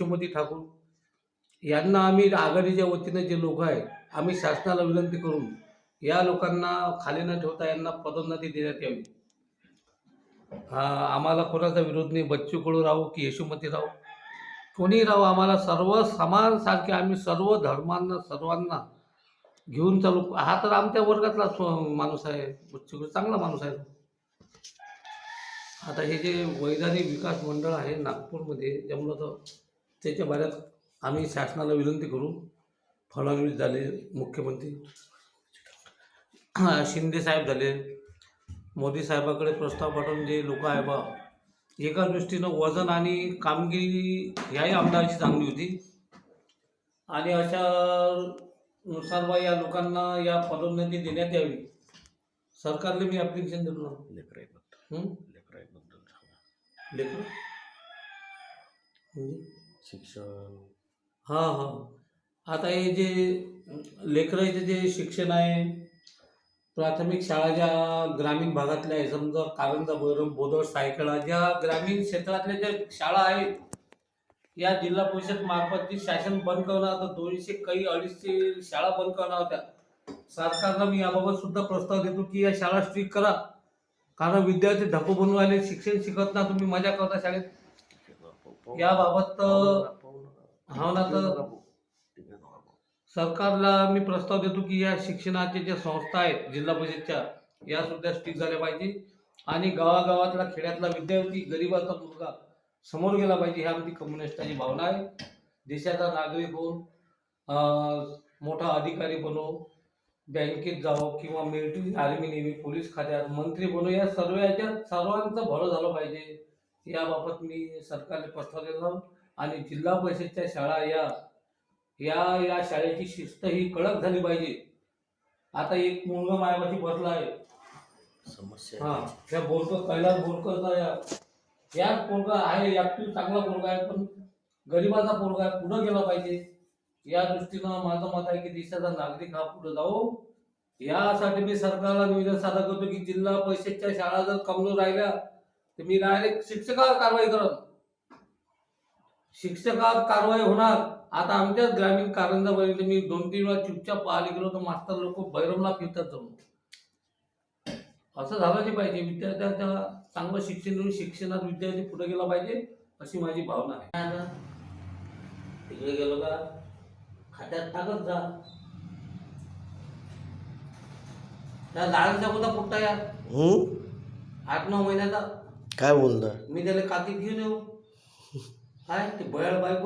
यशोमती ठाकूर यांना आम्ही आघाडीच्या वतीने जे लोक आहे आम्ही शासनाला विनंती करून या लोकांना खाली न ठेवता यांना पदोन्नती देण्यात यावी. आम्हाला कोणाचा विरोध नाही. बच्चू कडू राहो की यशोमती राहो, कोणी राहो, आम्हाला सर्व समान सारखे, आम्ही सर्व धर्मांना सर्वांना घेऊन चालू. हा तर आमच्या वर्गातला माणूस आहे. बच्चू कडू चांगला माणूस आहे. आता हे जे वैधानिक विकास मंडळ आहे नागपूरमध्ये, जमलं तर त्याच्या बाऱ्यात आम्ही शासनाला विनंती करू. फडणवीस झाले मुख्यमंत्री, शिंदे साहेब झाले, मोदी साहेबाकडे प्रस्ताव पाठवून जे लोक आहे बा, एका दृष्टीनं वजन आणि कामगिरी ह्याही आमदाराची चांगली होती. आणि अशा नुसार बा या लोकांना या पदोन्नती देण्यात यावी. सरकारला मी ॲप्लिकेशन देतो ना. लेकर शिक्षण, आता हे जे लेकरांचे जे शिक्षण आहे, प्राथमिक शाळा ज्या ग्रामीण भागातल्या आहे, समजा कारंजा, बरम, बोदर, सायकडा, ज्या ग्रामीण क्षेत्रातल्या ज्या शाळा आहेत, या जिल्हा परिषद मार्फतची शासन बंद करणार होतं. 200 काही 250 शाळा बंद करणार होत्या. सरकारला मी याबाबत सुद्धा प्रस्ताव देतो की या शाळा स्ट्रिक करा. कारण विद्यार्थी ढपू बनून राहिले, शिक्षण शिकत ना, तुम्ही मजा करता शाळेत. याबाबत हो ना, तर सरकारला मी प्रस्ताव देतो की या शिक्षणाच्या ज्या संस्था आहेत जिल्हा परिषदच्या, या सुद्धा स्ट्रिक झाल्या पाहिजे. आणि गावागावातला, खेड्यातला विद्यार्थी, गरिबाचा मुलगा समोर गेला पाहिजे. ही आमची कम्युनिस्टाची भावना आहे. देशाचा नागरिक होऊन मोठा अधिकारी बनो, बँकेत जाओ किंवा मिलिटरी, आर्मी, नेव्ही, पोलीस खात्यात मंत्री बनो, या सर्व याच्यात सर्वांचं भलं झालं पाहिजे. याबाबत मी सरकारला प्रस्ताव देणार. आणि जिल्हा परिषदच्या शाळा या शाळेची शिस्त ही कडक झाली पाहिजे. आता एक मुलगा मायापाशी बसला आहे, समस्या त्या बोरकर, कैलास बोरकरचा याच पोरगा आहे, ऍक्टिव्ह चांगला पोरगा आहे, पण गरिबाचा पोरगा आहे, पुढे गेला पाहिजे. या दृष्टीनं माझं मत आहे की देशाचा नागरिक हा पुढे जाओ. यासाठी मी सरकारला निवेदन सादर करतो की जिल्हा परिषदच्या शाळा जर कमजोर राहिल्या तर मी डायरेक्ट शिक्षकावर कारवाई करत. शिक्षकावर कारवाई होणार. आता आमच्याच ग्रामीण कारंजापर्यंत मी 2-3 वेळा चुपचाप पाहायला गेलो तर मास्तर लोक बैरमला फिरतात जाऊन. असं झालं नाही पाहिजे. विद्यार्थ्यांच्या चांगलं शिक्षण देऊन शिक्षणात विद्यार्थी पुढे गेला पाहिजे, अशी माझी भावना आहे. तिकडे गेलो का खात्यात टाकत जा. त्या लहानचा कोणता पुट्टा या 8-9 महिन्याचा, काय बोलणार, मी त्याला काकीत घेऊन येऊ काय ते बयाळ बायको